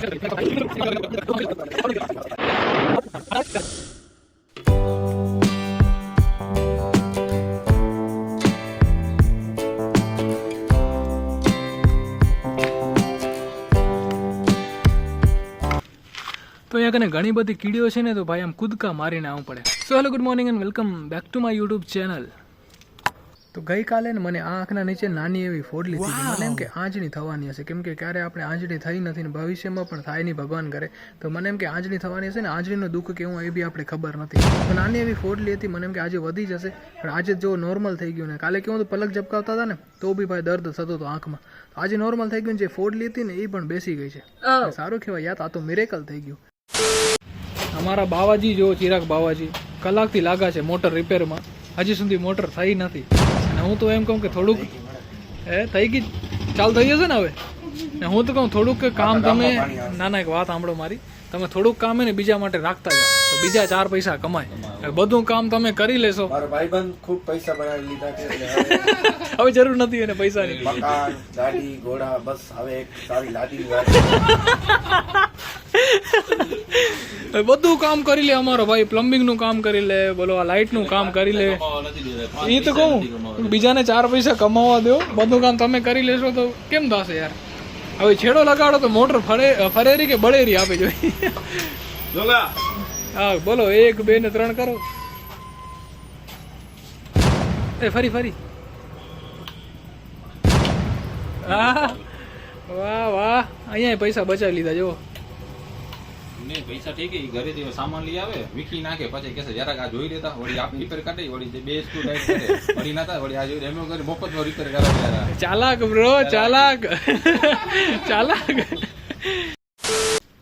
તો અહીંયા કને ઘણી બધી કીડીઓ છે ને, તો ભાઈ આમ કૂદકા મારીને આવવું પડે. So hello, good morning and welcome back to my YouTube channel. તો ગઈકાલે ને મને આંખના નીચે નાની એવી ફોડલી થઈ ગઈ. મને એમ કે આંજણી થવાની હશે, કેમ કે ક્યારે આપણે આંજણી થઈ નથી ને ભવિષ્યમાં પણ થાય નહીં, ભગવાન કરે. તો મને એમ કે આંજણી થવાની હશે ને, આંજણીનું દુઃખ કેવું એ બી આપણે ખબર નથી. તો નાની એવી ફોડલી હતી, મને એમ કે આજે વધી જશે, પણ આજે જો નોર્મલ થઈ ગયું ને. કાલે કેવું તો પલક ઝપકાવતા હતા ને તો બી ભાઈ દર્દ થતો હતો આંખમાં. આજે નોર્મલ થઈ ગયું. જે ફોડલી હતી ને એ પણ બેસી ગઈ છે. સારું કહેવાય યાર, આ તો મિરેકલ થઈ ગયું. અમારા બાવાજી જો ચિરાગ બાવાજી કલાકથી લાગા છે મોટર રિપેરમાં, હજી સુધી મોટર થઈ નથી. અને હું તો એમ કહું કે થોડુંક થઈ ગઈ, ચાલુ થઈ જશે ને હવે. ને હું તો કહું થોડુંક કામ તમે, નાના એક વાત સાંભળો મારી, તમે થોડુંક કામ ને બીજા માટે રાખતા જાઓ તો બીજા 4 પૈસા કમાય. બધું કામ તમે કરી લેશો. મારો ભાઈબંધ ખૂબ પૈસા બનાવી લીધા છે, હવે જરૂર નથી એને પૈસાની. મકાન, ગાડી, ઘોડા, બસ હવે એક સારી લાદીની વાત. બધું કામ કરી લે અમારો ભાઈ, પ્લમ્બિંગ નું કામ કરી લે, બોલો આ લાઇટ નું કામ કરી લે. એ તો કહું બીજાને 4 પૈસા કમાવા દો, બધું કામ તમે કરી લેશો તો કેમ થશે યાર. હવે છેડો લગાડો તો મોટર ફરેરી કે બળેરી આપે જોઈએ. હા બોલો, 1 2 ને 3 કરો. ફરી હા વાહ વાહ, અહીંયા પૈસા બચાવી લીધા જો. પૈસા ઠીક ઘરે સામાન લઈ આવે, વીખી નાખે, પછી કે જરાક આ જોઈ લેતા, વળી આપ રિપેર કાઢી, વળી 2 સ્ક્રૂ ટાઈટ કરે, વળી નાતા, વળી આ જોઈ એમ કરી મફતમાં રિપેર કરાવે. ચાલાક બ્રો, ચાલાક ચાલાક.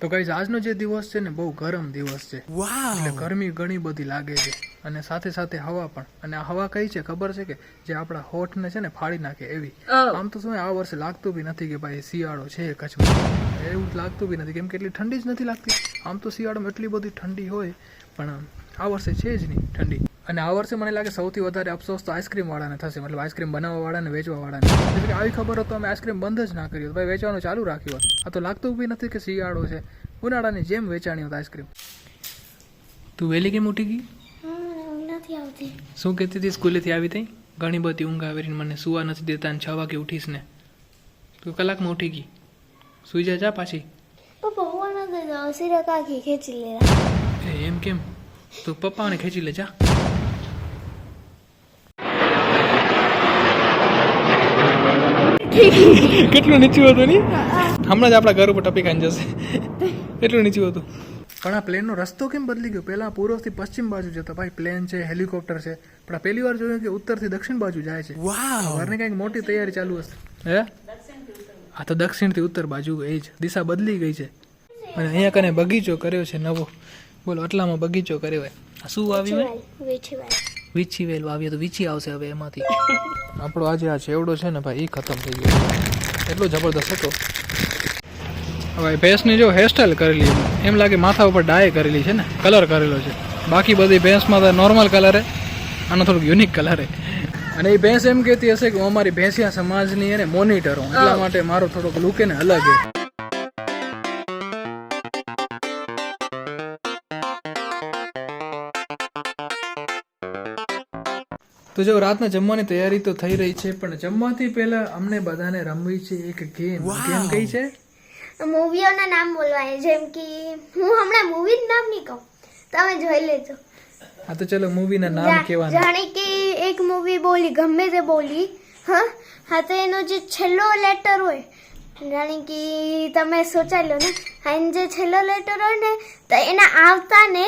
તો ગાઈસ, આજનો જે દિવસ છે ને બહુ ગરમ દિવસ છે. એટલે ગરમી ઘણી બધી લાગે છે, અને સાથે સાથે હવા પણ. અને આ હવા કઈ છે ખબર છે કે જે આપણા હોઠને છે ને ફાડી નાખે એવી. આમ તો શું આ વર્ષે લાગતું બી નથી કે ભાઈ શિયાળો છે કચ્છમાં, એવું લાગતું બી નથી, કેમ કે એટલી ઠંડી જ નથી લાગતી. આમ તો શિયાળામાં એટલી બધી ઠંડી હોય, પણ આ વર્ષે છે જ નહીં ઠંડી. અને આ વર્ષે મને લાગે સૌથી વધારે અફસોસ તો આઈસ્ક્રીમ વાળાને થશે, મતલબ આઈસ્ક્રીમ બનાવવા વાળાને, વેચવા વાળાને. એટલે આવી ખબર હોત તો અમે આઈસ્ક્રીમ બંધ જ ના કર્યું, ભાઈ વેચવાનું ચાલુ રાખ્યું હોત. આ તો લાગતું બી નથી કે શિયાળો છે, ઉનાળાની જેમ વેચાણી હોત આઈસ્ક્રીમ. તું વહેલી કેમ ઉઠી ગઈ? નથી આવતી. શું કહેતી હતી સ્કૂલેથી આવી તઈ? ઘણી બધી ઊંઘ આવેલી, મને સુવા નથી દેતા, 6 વાગે ઉઠીશ ને. તું કલાકમાં ઉઠી ગઈ, સુઈ જા પાછી. પપ્પા હું નથી જાઉં, સિરા કાકી ખેંચી લેરા. એમ કેમ? તું પપ્પાને ખેંચી લે જા. કેટલું નીચું હતું ની, હમણાં જ આપણા ઘર ઉપર ટપી ખાઈને જશે, એટલું નીચું હતું. પણ આ પ્લેનનો રસ્તો કેમ બદલી ગયો? પહેલા પૂર્વથી પશ્ચિમ બાજુ જતો, ભાઈ પ્લેન છે, હેલિકોપ્ટર છે, પણ આ પહેલી વાર જોયું કે ઉત્તરથી દક્ષિણ બાજુ જાય છે. ઘરની કંઈક મોટી તૈયારી ચાલુ હશે. હે આ તો દક્ષિણથી ઉત્તર બાજુ એ જ દિશા બદલી ગઈ છે. અને અહીંયા કને બગીચો કર્યો છે નવો, બોલો આટલામાં બગીચો કર્યો હોય. શું વાવ્યું? વીછી વેલ વાવ્યો, તો વીછી આવશે હવે એમાંથી. આપણો આજે આ ચેવડો છે ને ભાઈ, એ ખતમ થઈ ગયો, એટલો જબરદસ્ત હતો. હવે ભેંસની જો હેરસ્ટાઈલ કરેલી, એમ લાગે માથા ઉપર ડાય કરેલી છે ને, કલર કરેલો છે. બાકી બધી ભેંસમાં તો નોર્મલ કલર હે, આનો થોડુંક યુનિક કલર હે. અને એ ભેંસ એમ કહેતી હશે કે હું અમારી ભેંસિયા સમાજની એને મોનિટર હું, એટલા માટે મારો થોડોક લુક એને અલગ હે. તો જો રાતના જમવાની તૈયારી તો થઈ રહી છે, પણ જમવાથી પહેલા અમને બધાને રમવી છે એક ગેમ. ગેમ કઈ છે? મૂવીઓના નામ બોલવાય, જેમ કે હું હમણાં મૂવીનું નામ નહીં કહું, તમે જોઈ લેજો. હા તો ચલો મૂવીના નામ કહેવાના. જાણે કે એક મૂવી બોલી, ગમે તે બોલી, હા તો એનો જે છેલ્લો લેટર હોય, જાણે કે તમે સોચાઈ લો ને, એનો જે છેલ્લો લેટર હોય ને, તો એના આવતા ને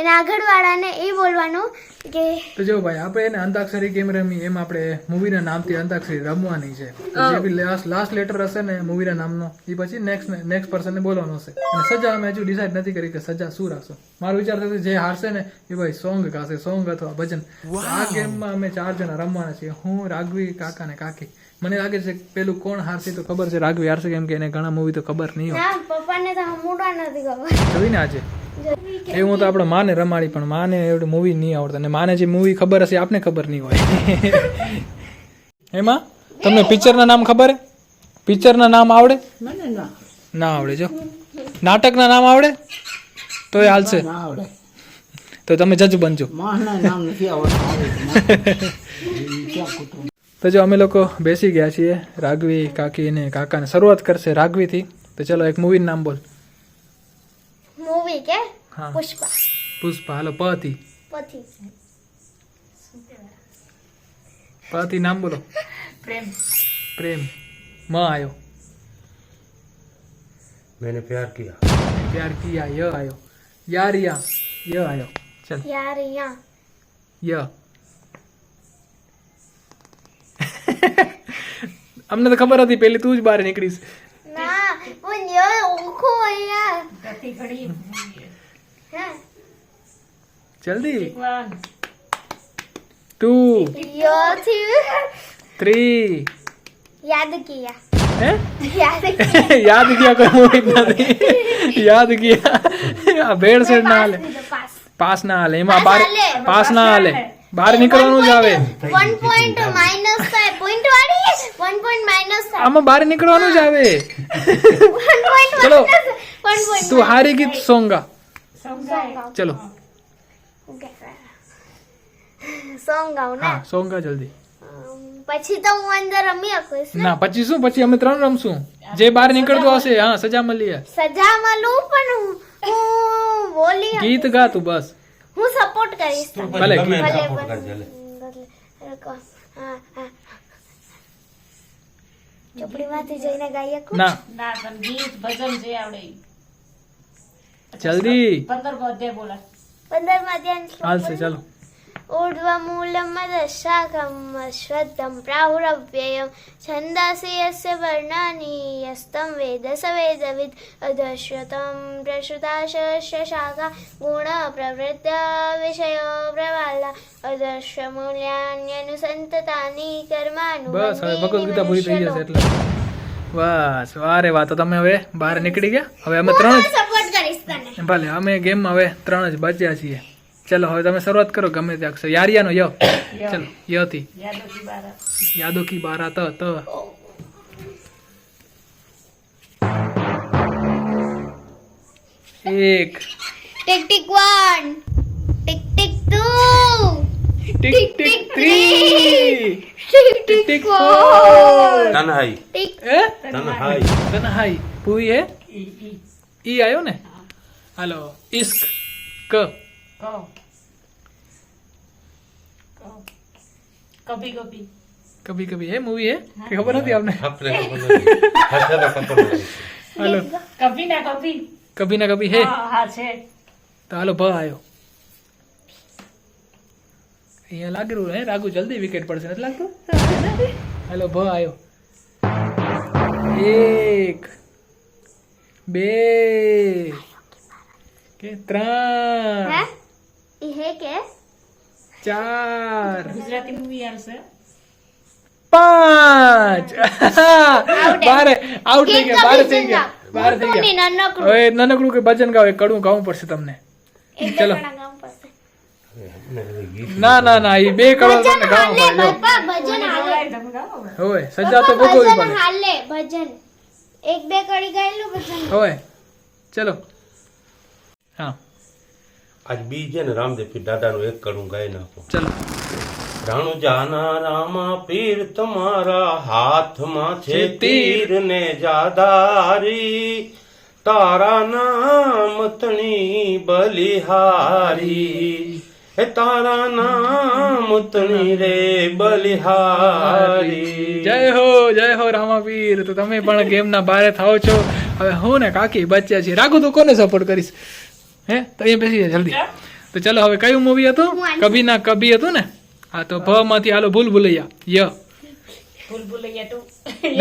એના આગળવાળાને એ બોલવાનું કે. તો જો ભાઈ આપણે એને અંતાક્ષરી કેમ રમી, એમ આપણે મૂવીના નામથી અંતાક્ષરી રમવાની છે. જે બી લાસ્ટ લેટર હશે ને મૂવીના નામનો, એ પછી નેક્સ્ટ પર્સનને બોલવાનો હશે. અને સજા અમે હજુ ડિસાઈડ નથી કરી કે સજા શું રાખશો. મારો વિચાર થતો જે હારશે ને એ ભાઈ સોંગ ગાશે, સોંગ અથવા ભજન. આ ગેમમાં અમે 4 જણા રમવાના છીએ, હું, રાઘવી, કાકા ને કાકી. મને લાગે છે પેલું કોણ હારશે તો ખબર છે રાઘવી હારશે, કેમ કે એને ઘણા મૂવી તો ખબર નહીં હોય. પપ્પાને તો મોટા નથી ખબર. જોઈને આજે એવું તો આપણે માને રમાડી, પણ માને એવડું મૂવી નહીં આવડતા, અને માને જે મૂવી ખબર હશે આપને ખબર નહીં હોય. એમાં તમને પિક્ચરના નામ ખબર હે? પિક્ચરના નામ આવડે? ના આવડે. જો નાટકના નામ આવડે તો એ હાલશે ના આવડે તો તમે જજ બનજો માણસના નામ નથી આવડતા આવે ક્યાં કૂતરું તો જો અમે લોકો બેસી ગયા છીએ રાઘવી કાકી અને કાકાને શરૂઆત કરશે રાઘવીથી તો ચલો એક મૂવીનું નામ બોલ મૂવી કે હા પુષ્પા પુષ્પા હાલો પથી પછી પથી નામ બોલો પ્રેમ મ આયો मैंने प्यार किया प्यार किया य आयो यारिया य आयो चल યાર યા य અમને તો ખબર હતી પેલી તું જ બહાર નીકળીશ ના હું યો ઓખો યાર હા જલ્દી 2 યો થી 3 યાદ કિયા હે યાદ કિયા યાદ કિયા કોઈ મૂવી નથી યાદ કિયા આ ભેળ સેડ ના હાલે પાસ ના હાલે એમાં બાર પાસ ના હાલે બહાર નીકળવાનું જ આવે 1 પોઈન્ટ માઈનસ થાય પોઈન્ટ વાળી 1 પોઈન્ટ માઈનસ થાય આમાં બહાર નીકળવાનું જ આવે 1 પોઈન્ટ ચલો. 1 પોઈન્ટ તું હારી ગીત સોંગા ચલો સોંગ ગાઉ ને હા સોંગા જલ્દી પછી તો હું અંદર રમી શકીશ ને ના પછી શું પછી અમે 3 રમશું જે બહાર નીકળતો હશે હા સજા મળી સજા મળું પણ હું બોલી ગીત ગા તું બસ હું સપોર્ટ કરીશ તમને. ભલે ગમે ગીત. તે support કરજે, લે. હા હા ચોપડીમાંથી જઈને ગાઈ શકું ના ના પણ ગીત ભજન જે આવડે ઈ. જલ્દી 15 અધ્યાય બોલા 15 માં ધ્યાન હાલશે ચાલો ऊर्ध्वमूलमदशाखम् अश्वत्थं प्राहुरव्ययं छन्दांसि यस्य वर्णानि यस्तं वेद स वेदवित् अधश्वतं प्रसुताशस्य शाखा गुणप्रवृत्ता विषयो प्रवाला अधश्वमूल्यान्यनुसन्ततानि બસ હવે ભગવદ ગીતા પૂરી થઈ જશે कर्माणि એટલે બસ વારે વાત તો તમે હવે બહાર નીકળી ગયા હવે અમે 3 જ સપોર્ટ કરીશ તને ભલે અમે ગેમમાં હવે 3 જ બચ્યા છીએ ચલો હવે તમે શરૂઆત કરો ગમે તે અક્ષર યારિયાનો ય ચલો ય થી યાદો કી બારા યાદો કી બારા ત એક tick tick 1 tick tick 2 tick tick 3 tick tick tick 4 तन्हाई ટિક એ तन्हाई તન્હાઈ પૂરી હે ઈ ઈ ઈ આયો ને હાલો ઇશ્ક ક કહો કહો કભી કભી કભી કભી હે મૂવી હે કે ખબર નથી આપને अपने खबर नहीं हर खबर नहीं હાલો કભી ના કભી કભી ના કભી હે હા હા છે તો હાલો ભ આયો અહીંયા લાગી રહ્યું હે રાગુ જલ્દી વિકેટ પડશે નથી લાગતું હાલો ભ આયો 1 2 કે 3 હે ઈ હે કે 4 ગુજરાતી મૂવી આવશે 5 બારે આઉટ થઈ ગયા બારે થઈ ગયા બારે થઈ મોટું ગયા ને નાનકડું હવે નાનકડું કે ભજન ગાવ એ કડવું ગાવું પડશે તમને એક ચલો. ગાણા ગાવું પડશે ના ના ના એ બે કડવા તમને ગાવા હાલે પડે બાપા ભજન હાલે તમે ગાઓ હવે. હોય સજા તો ભોગવવી ભજન પડે હાલે ભજન એક બે કડી ગાયેલું ભજન હોય ચલો હા आज बीज है ना रामदेव पीर दादा नो एक करूं गाय ना को ચલો રાણુ જાના રામા પીર તમારા હાથમાં છે તીર ને જાદારી તારા નામ તણી બલિહારી હે તારા નામ તણી રે બલિહારી જય હો રામાવીર તો તમે પણ ગેમ ના બારે થાઓ છો હવે હું ને કાકી બચ્યા છીએ રાખું તું કોને સપોર્ટ કરીશ હે તો અહીંયા બેસી જા જલ્દી તો ચલો હવે કયું મૂવી હતું કભી ના કભી હતું ને હા તો ભ માંથી હાલો ભૂલ ભૂલૈયા ય ભૂલ ભૂલૈયા ટુ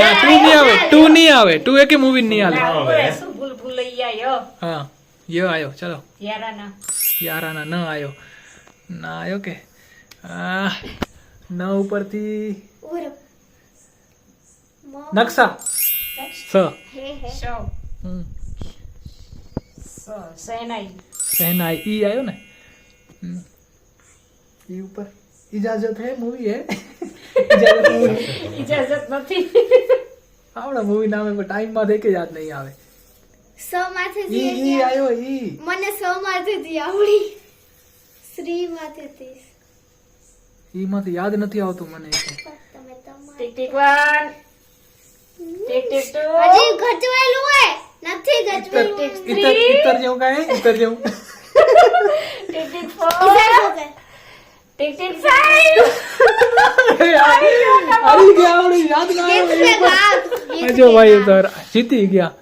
ના 2 નહીં આવે 2 નહીં આવે 2 એકે મૂવી નહીં હાલે શું ભૂલ ભૂલૈયા યો હા ય આયો ચલો યારાના યારાના ન આયો ના આયો કે આ ન ઉપરથી નકશા સ હે હે શો હમ. સહેનાઈ सहनाई ई आयो ने ई ऊपर इजाजत है मूवी है इजाजत मूवी ઇજાજત નથી આવડા મૂવી નામે પણ ટાઈમ માં દેખે યાદ નહીં આવે સ માંથી ઈ આયો ઈ મને સ માંથી આવડી શ્રી માંથી ઈ માંથી યાદ નથી આવતું મને એ તો. તમે તમારે ટીક ટીક 1 ટીક ટીક 2 હજી ગજવેલું હોય નથી ગજવેલું ઇતર જેવું કાંઈ ઇતર જેવું ટીક ટીક 4 ટીક ટીક 5 આવી ગયા આવડી યાદ ના આવ્યું જો ભાઈ તો જીતી ગયા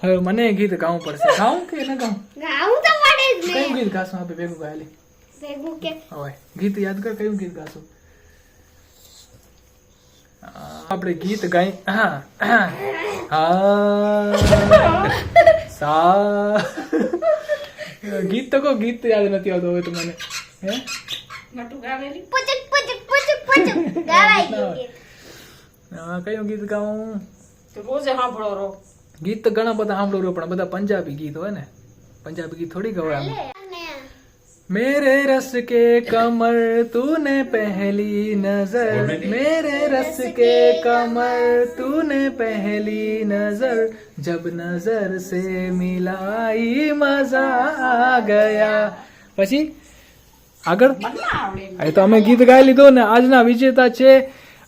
હવે મને ગીત ગાવું પડશે ગાવું કે ન ગાવું ગાવું તો પડે જ ને કયું ગીત ગાશું આપણે ભેગું ગાયેલી ભેગું કે હવે ગીત યાદ કર કયું ગીત ગાશું આપણે ગીત ગાઈ હા સા ગીત તો કહો ગીત યાદ નથી આવતું હવે તો મને હે નટુ ગાવેલી પુચક પુચક પુચક પુચક ગાવાય ગયું ગીત. કયું ગીત ગાવું તો રોજે સાંભળો રો ગીત તો ઘણા બધા સાંભળું રહ્યો પણ બધા પંજાબી ગીત હોય ને પંજાબી ગીત થોડી ગવાય આમાં. અને मेरे रस के कमर तूने पहली नजर मेरे रस के कमर तूने पहली नजर जब नजर से मिलाई मजा आ गया પછી આગળ એ તો અમે ગીત ગાઈ લીધું ને આજના વિજેતા છે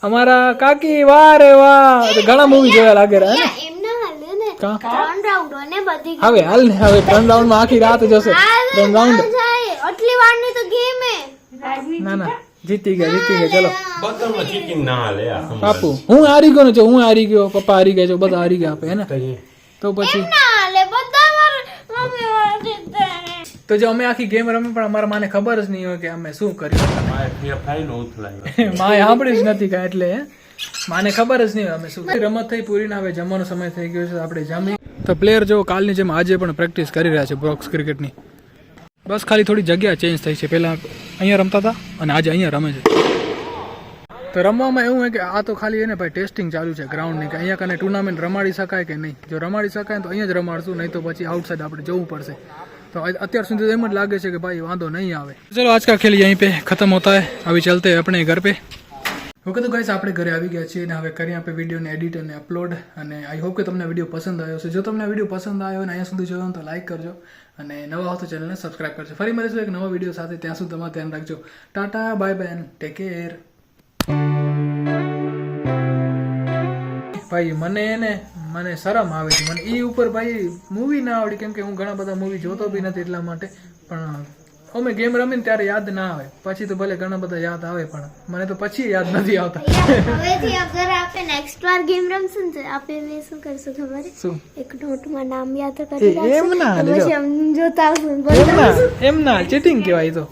અમારા કાકી વાહ રે વાહ તો ઘણા મૂવી જોયા લાગે રે હે એમ ના હાલે ને કા 3 રાઉન્ડ ને બધી હવે હાલ ને હવે 3 રાઉન્ડ માં આખી રાત જશે 3 રાઉન્ડ જાય આટલી વાર ની તો ગેમ હે ના ના જીતી ગયા ચલો બધામાં ચીટિંગ ના હાલે આ બાપુ હું હારી ગયો ને જો હું હારી ગયો પપ્પા હારી ગયા છો બધા હારી ગયા આપે હે ને તો પછી ના હાલે બધા વાર મમ્મી વાર જીતે તો જો અમે આખી ગેમ રમી પણ અમારા માને ખબર જ નહીં હોય કે અમે શું કર્યું મારે ફાઈન ઉથલાય માએ સાંભળી જ નથી કાંઈ એટલે હે. માને ખબર જ નહીં હોય અમે શું કર્યું. રમત થઈ પૂરી ના હવે જમવાનો સમય થઈ ગયો છે આપણે જમી તો પ્લેયર જો કાલની જેમ આજે પણ પ્રેક્ટિસ કરી રહ્યા છે બોક્સ ક્રિકેટની બસ ખાલી થોડી જગ્યા ચેન્જ થઈ છે પહેલા અહીંયા રમતા હતા અને આજે અહીંયા રમે છે તો રમવામાં એવું હોય કે આ તો ખાલી એને ભાઈ ટેસ્ટિંગ ચાલુ છે ગ્રાઉન્ડની કે અહીંયા કને ટુર્નામેન્ટ રમાડી શકાય કે નહીં જો રમાડી શકાય તો અહીંયા જ રમાડશું નહીં તો પછી આઉટસાઇડ આપણે જવું પડશે तो અત્યાર સુધી तो एम लागे છે કે भाई वांधो नहीं आवे चलो आज का खेल यहीं पे खत्म होता है अभी चलते हैं अपने घर पे ઓકે તો ગાઈસ આપણે ઘરે આવી ગયા છીએ અને હવે કરીએ આપણે વિડીયોને એડિટ અને અપલોડ અને આઈ હોપ કે તમને વિડીયો પસંદ આવ્યો છે જો તમને વિડીયો પસંદ આવ્યો અને અહીંયા સુધી જોયો તો લાઈક કરજો અને નવા હો તો ચેનલને સબસ્ક્રાઇબ કરજો ફરી મળીશું એક નવા વિડીયો સાથે ત્યાં સુધી તમારું ધ્યાન રાખજો Tata bye bye and take care ભાઈ મને શરમ આવે છે મને ઈ ઉપર ભાઈ મૂવી ના આવડી કેમ કે હું ઘણા બધા મૂવી જોતો બી નથી એટલા માટે પણ અમે ગેમ રમીને ત્યારે યાદ ના આવે પછી તો ભલે ઘણા બધા યાદ આવે પણ મને તો પછી યાદ નથી આવતા હવેથી અગર આપણે નેક્સ્ટ વાર ગેમ રમશું ને તો આપણે શું કરશું ખબર શું એક નોટમાં નામ યાદ કરી એમ ના પછી આમ જોતા આવશું એમ ના ચીટિંગ કહેવાય તો